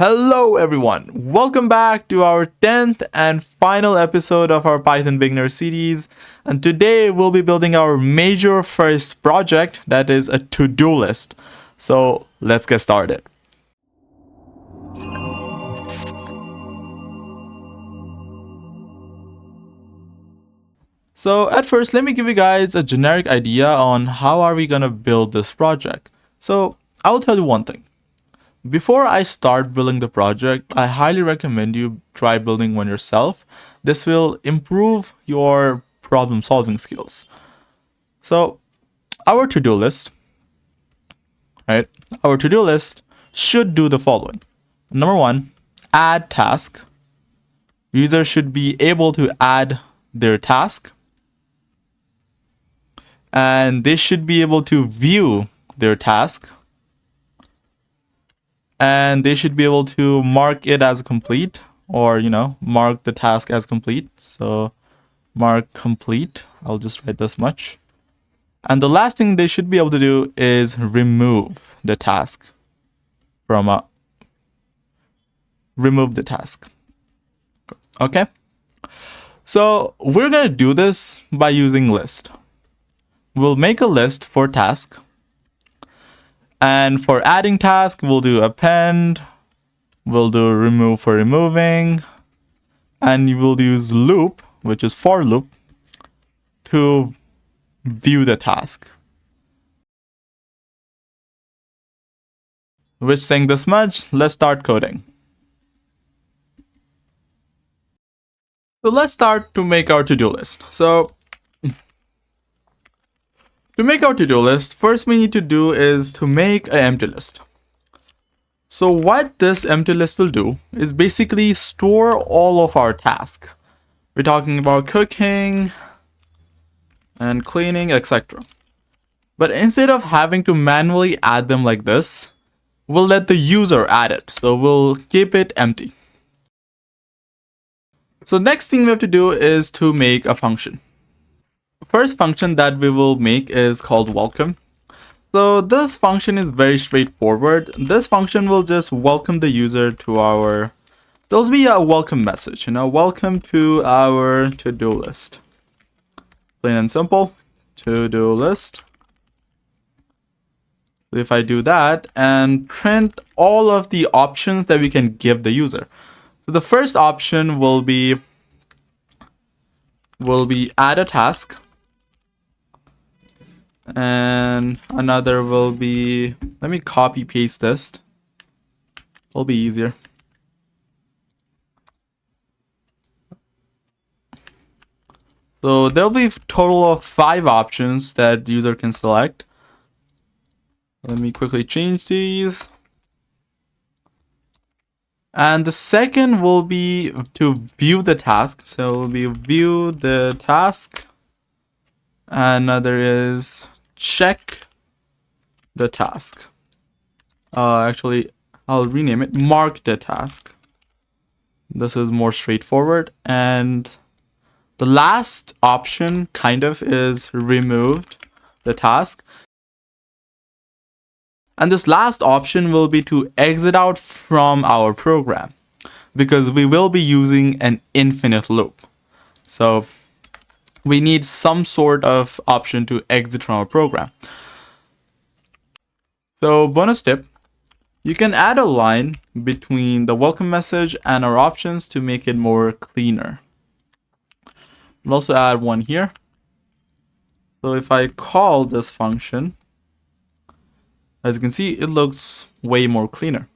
Hello everyone, welcome back to our 10th and final episode of our Python beginner series, and today we'll be building our major first project, that is a to-do list. So let's get started. So at first, let me give you guys a generic idea on how are we gonna build this project. So I'll tell you one thing. Before I start building the project, I highly recommend you try building one yourself. This will improve your problem solving skills. So our to-do list, right? Our to-do list should do the following. Number one, add task. User should be able to add their task, and they should be able to view their task, and they should be able to mark it as complete, or mark the task as complete. So mark complete, I'll just write this much. And the last thing they should be able to do is remove the task from remove the task. Okay, so we're gonna do this by using list. We'll make a list for task, and for adding task we'll do append, we'll do remove for removing, and you will use loop, which is for loop, to view the task. With saying this much, let's start coding. So let's start to make our to-do list. So to make our to-do list, first we need to do is to make an empty list. So what this empty list will do is basically store all of our tasks. We're talking about cooking and cleaning, etc. But instead of having to manually add them like this, we'll let the user add it. So we'll keep it empty. So next thing we have to do is to make a function. First function that we will make is called welcome. So this function is very straightforward. This function will just welcome the user to our, there'll be a welcome message, welcome to our to-do list. Plain and simple, to-do list. So if I do that and print all of the options that we can give the user. So the first option will be add a task. And another will be, let me copy paste this. It'll be easier. So there'll be a total of 5 options that the user can select. Let me quickly change these. And the second will be to view the task. So it will be view the task. Another is check the task. Actually, I'll rename it mark the task. This is more straightforward. And the last option kind of is removed the task. And this last option will be to exit out from our program, because we will be using an infinite loop. So we need some sort of option to exit from our program. So bonus tip, you can add a line between the welcome message and our options to make it more cleaner. I'll also add one here. So if I call this function, as you can see, it looks way more cleaner.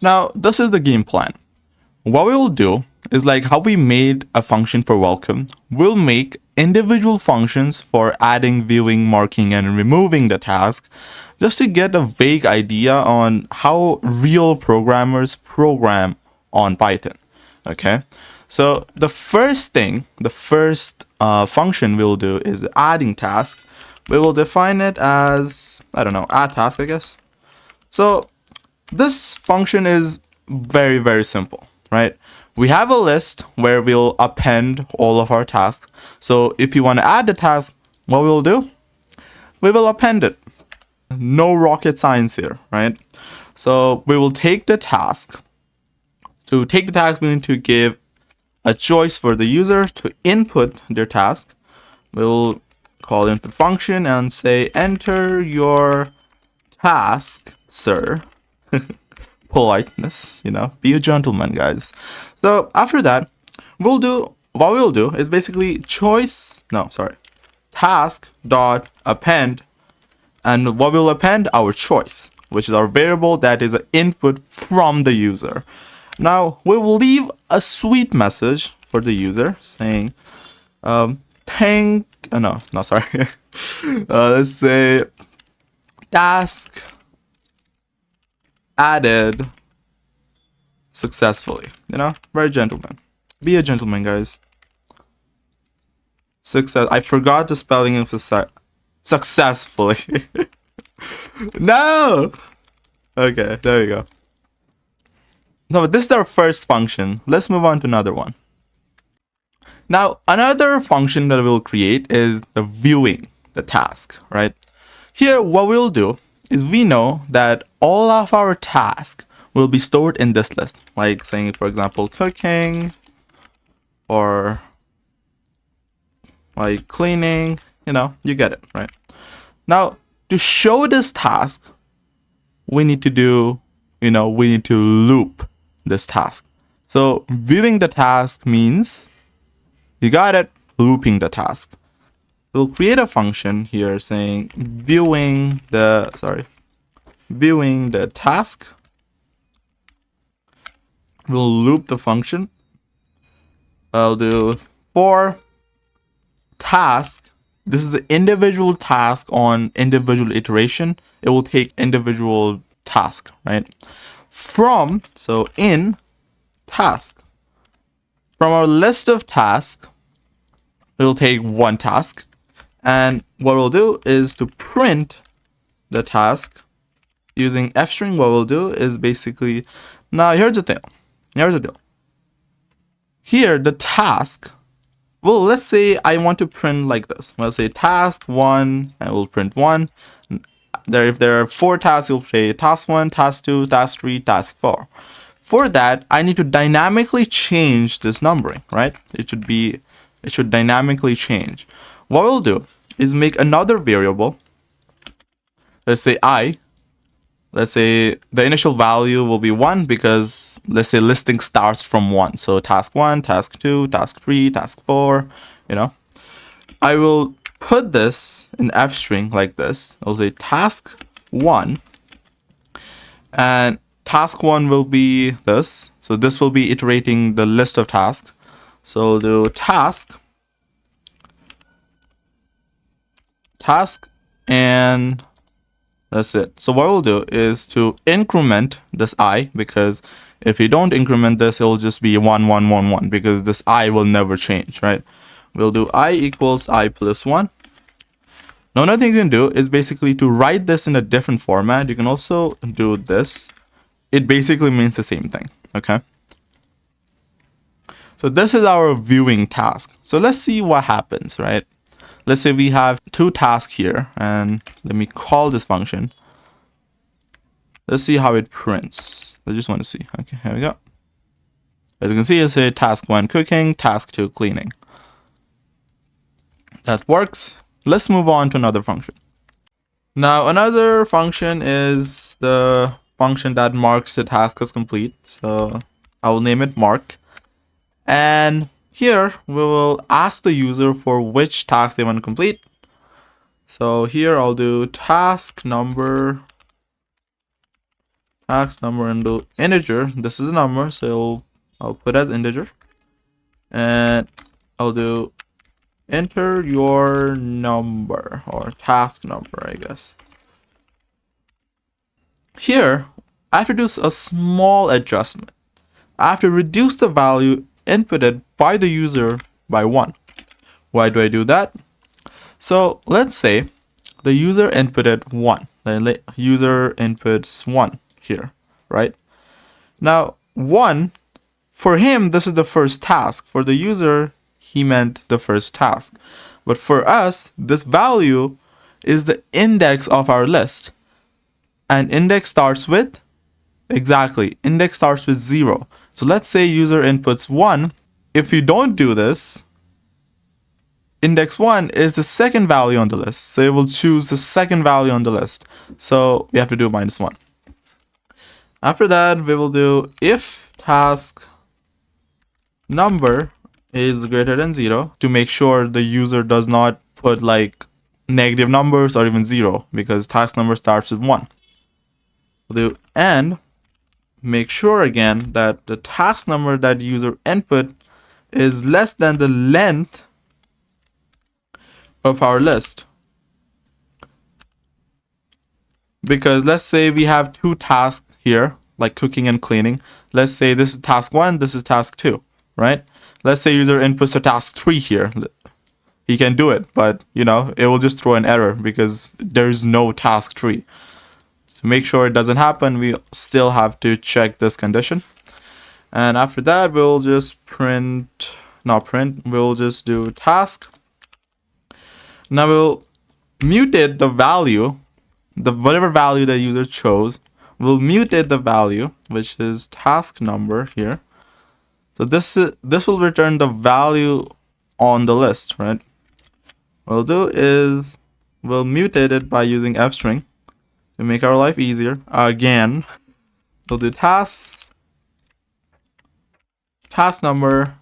Now, this is the game plan. What we will do is like how we made a function for welcome, we'll make individual functions for adding, viewing, marking, and removing the task, just to get a vague idea on how real programmers program on Python. Okay, so the first function we'll do is adding task. We will define it as, add task, I guess. So this function is very, very simple, right? We have a list where we'll append all of our tasks. So if you want to add the task, what we'll do? We will append it. No rocket science here, right? So we will take the task. To take the task, we need to give a choice for the user to input their task. We'll call input function and say enter your task, sir. Politeness, be a gentleman, guys. So after that, what we'll do is basically task dot append, and what we'll append our choice, which is our variable that is an input from the user. Now we will leave a sweet message for the user saying, let's say task added successfully. Very gentleman. Be a gentleman, guys. Success. I forgot the spelling of successfully. No. Okay, there you go. No, but this is our first function. Let's move on to another one. Now, another function that we'll create is the viewing the task, right? Here, what we'll do is we know that all of our tasks will be stored in this list. Like saying, for example, cooking or like cleaning, you get it, right? Now, to show this task, we need to loop this task. So viewing the task means, you got it, looping the task. We'll create a function here saying viewing the task. We'll loop the function. I'll do for task. This is an individual task on individual iteration. It will take individual task, right? In task. From our list of tasks, we'll take one task. And what we'll do is to print the task using f-string. What we'll do is basically, now here's the deal. Here, the task, well, let's say I want to print like this. Let's say task 1, and we'll print 1. If there are 4 tasks, you'll say task 1, task 2, task 3, task 4. For that, I need to dynamically change this numbering, right? It should dynamically change. What we'll do is make another variable. Let's say I. Let's say the initial value will be 1 because let's say listing starts from 1. So task 1, task 2, task 3, task 4, I will put this in f-string like this. I'll say task 1, and task 1 will be this. So this will be iterating the list of tasks. So the task, and that's it. So what we'll do is to increment this I, because if you don't increment this, it'll just be 1, 1, 1, 1, because this I will never change, right? We'll do I equals I plus 1. Now, another thing you can do is basically to write this in a different format. You can also do this. It basically means the same thing, okay? So this is our viewing task. So let's see what happens, right? Let's say we have 2 tasks here, and let me call this function. Let's see how it prints. I just want to see. Okay, here we go. As you can see, it says task 1 cooking, task 2 cleaning. That works. Let's move on to another function. Now, another function is the function that marks the task as complete. So I will name it mark. And here we will ask the user for which task they want to complete. So here I'll do task number and do integer. This is a number, so I'll put as integer. And I'll do enter your number, or task number, I guess. Here, I have to do a small adjustment. I have to reduce the value inputted by the user by 1. Why do I do that? So let's say the user inputted 1. The user inputs 1 here, right? Now 1, for him, this is the first task. For the user, he meant the first task. But for us, this value is the index of our list. And index starts with Exactly. Index starts with 0. So let's say user inputs 1. If you don't do this, index 1 is the second value on the list. So it will choose the second value on the list. So we have to do -1. After that, we will do if task number is greater than 0 to make sure the user does not put like negative numbers or even 0 because task number starts with 1. We'll do and make sure again that the task number that user input is less than the length of our list. Because let's say we have two tasks here, like cooking and cleaning. Let's say this is task 1, this is task 2, right? Let's say user inputs a task 3 here. He can do it, but it will just throw an error because there's no task 3. To make sure it doesn't happen, we still have to check this condition. And after that, we'll just we'll just do task. Now we'll mutate the value, whatever value the user chose, we'll mutate the value, which is task number here. So this will return the value on the list, right? What we'll do is we'll mutate it by using fstring to make our life easier. Again, we'll do task number,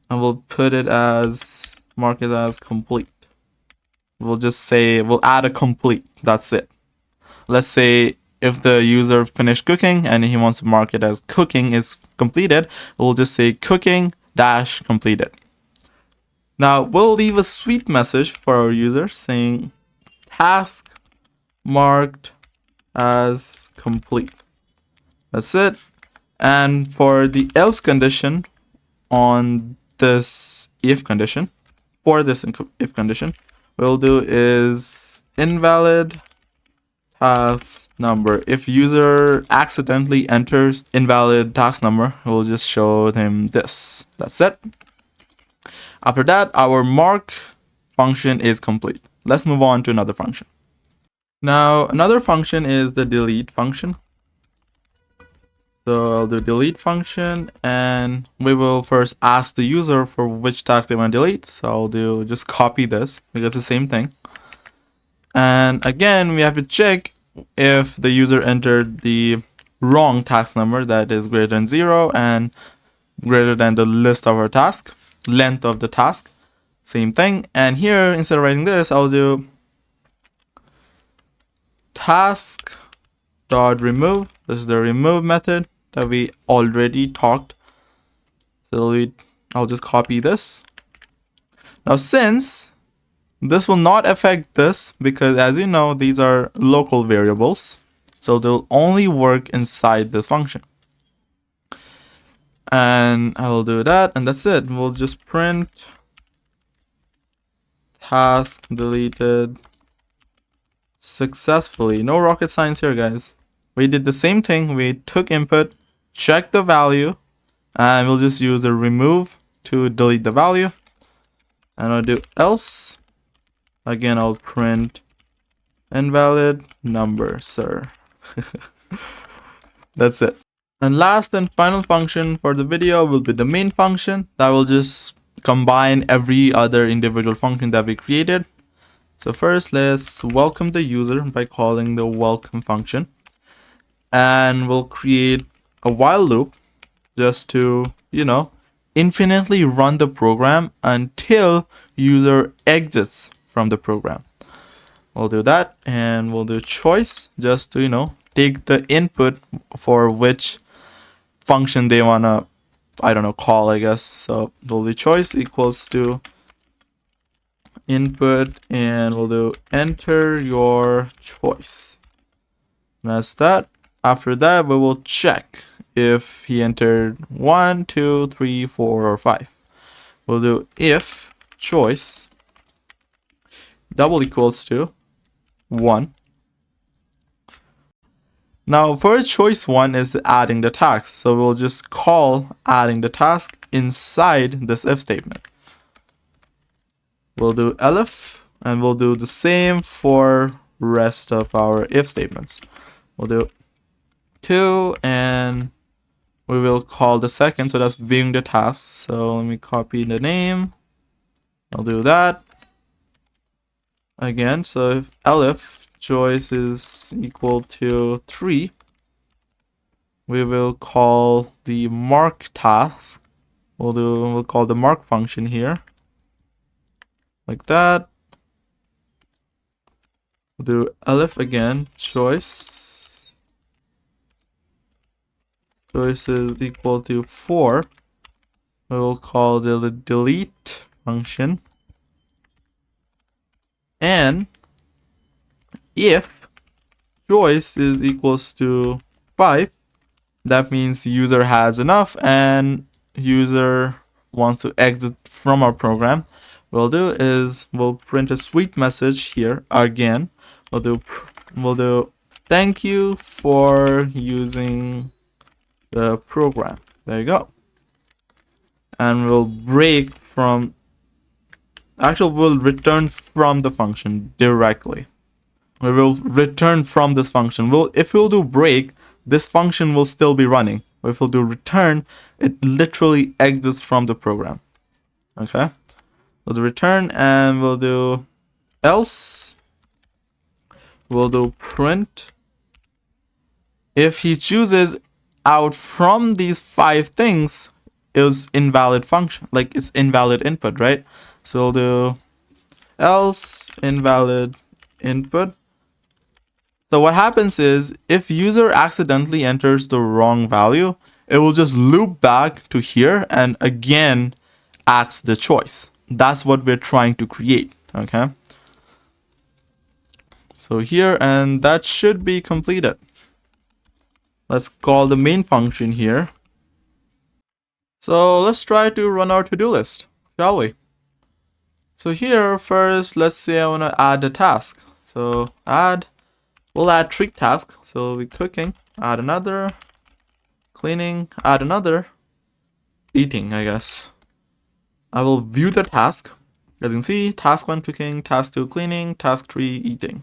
and we'll mark it as complete. We'll just say we'll add a complete. That's it. Let's say if the user finished cooking and he wants to mark it as cooking is completed, we'll just say cooking dash completed. Now we'll leave a sweet message for our user saying task marked as complete. That's it. And for the else condition on this if condition, we'll do is invalid task number. If user accidentally enters invalid task number, we'll just show him this. That's it. After that, our mark function is complete. Let's move on to another function. Now, another function is the delete function. So I'll do delete function, and we will first ask the user for which task they want to delete. So I'll do just copy this because it's the same thing. And again, we have to check if the user entered the wrong task number that is greater than 0 and greater than the list of our task, length of the task. Same thing. And here, instead of writing this, I'll do task dot remove. This is the remove method that we already talked. So I'll just copy this. Now, since this will not affect this because, as you know, these are local variables, so they'll only work inside this function. And I will do that, and that's it. We'll just print task deleted successfully. No rocket science here, guys. We did the same thing. We took input, checked the value, and we'll just use the remove to delete the value. And I'll do else. Again, I'll print invalid number, sir. That's it. And last and final function for the video will be the main function that will just combine every other individual function that we created. So first, let's welcome the user by calling the welcome function. And we'll create a while loop just to, infinitely run the program until user exits from the program. We'll do that, and we'll do choice just to, take the input for which function they want to, call, I guess. So we'll do choice equals to input, and we'll do enter your choice. That's that. After that, we will check if he entered 1, 2, 3, 4, or 5. We'll do if choice double equals to 1. Now, for choice 1 is adding the task. So we'll just call adding the task inside this if statement. We'll do elif, and we'll do the same for rest of our if statements. We'll do 2, and we will call the second, so that's viewing the task. So let me copy the name. I'll do that again. So if elif choice is equal to 3, we will call the mark task. We'll call the mark function here, like that. We'll do elif again, choice is equal to 4. We will call the delete function. And if choice is equals to 5, that means user has enough and user wants to exit from our program. What we'll do is we'll print a sweet message here again. We'll do thank you for using the program. There you go. And we'll break from, actually we'll return from the function directly. We will return from this function. If we'll do break, this function will still be running. But if we'll do return, it literally exits from the program. Okay? We'll do return and we'll do else. We'll do print. If he chooses out from these 5 things, it's invalid function. Like it's invalid input, right? So we'll do else invalid input. So what happens is if user accidentally enters the wrong value, it will just loop back to here and again asks the choice. That's what we're trying to create. Okay. So here, and that should be completed. Let's call the main function here. So let's try to run our to-do list, shall we? So here first, let's say I want to add a task. So we'll add 3 tasks. So we'll be cooking, add another, cleaning, add another, eating, I guess. I will view the task. As you can see, task 1 cooking, task 2 cleaning, task 3 eating.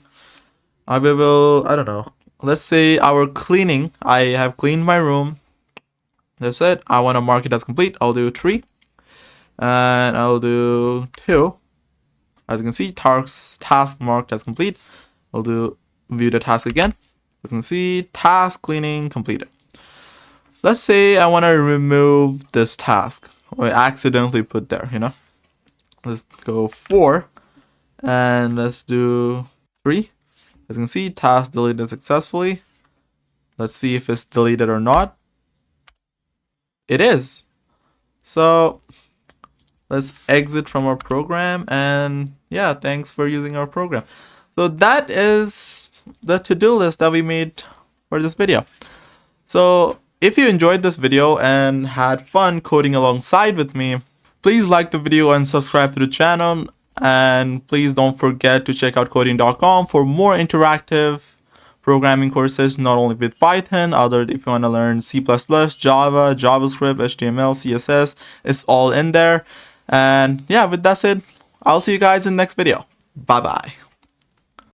I don't know. Let's say our cleaning, I have cleaned my room. That's it. I want to mark it as complete. I'll do 3. And I'll do 2. As you can see, task marked as complete. I'll do view the task again. As you can see, task cleaning completed. Let's say I want to remove this task. Or I accidentally put there, Let's go 4. And let's do 3. As you can see, task deleted successfully. Let's see if it's deleted or not. It is. So let's exit from our program, and yeah, thanks for using our program. So that is the to-do list that we made for this video. So if you enjoyed this video and had fun coding alongside with me, please like the video and subscribe to the channel. And please don't forget to check out coding.com for more interactive programming courses, not only with Python, if you want to learn C++, Java, JavaScript, HTML, CSS, it's all in there. And yeah, with that said, I'll see you guys in the next video. Bye bye.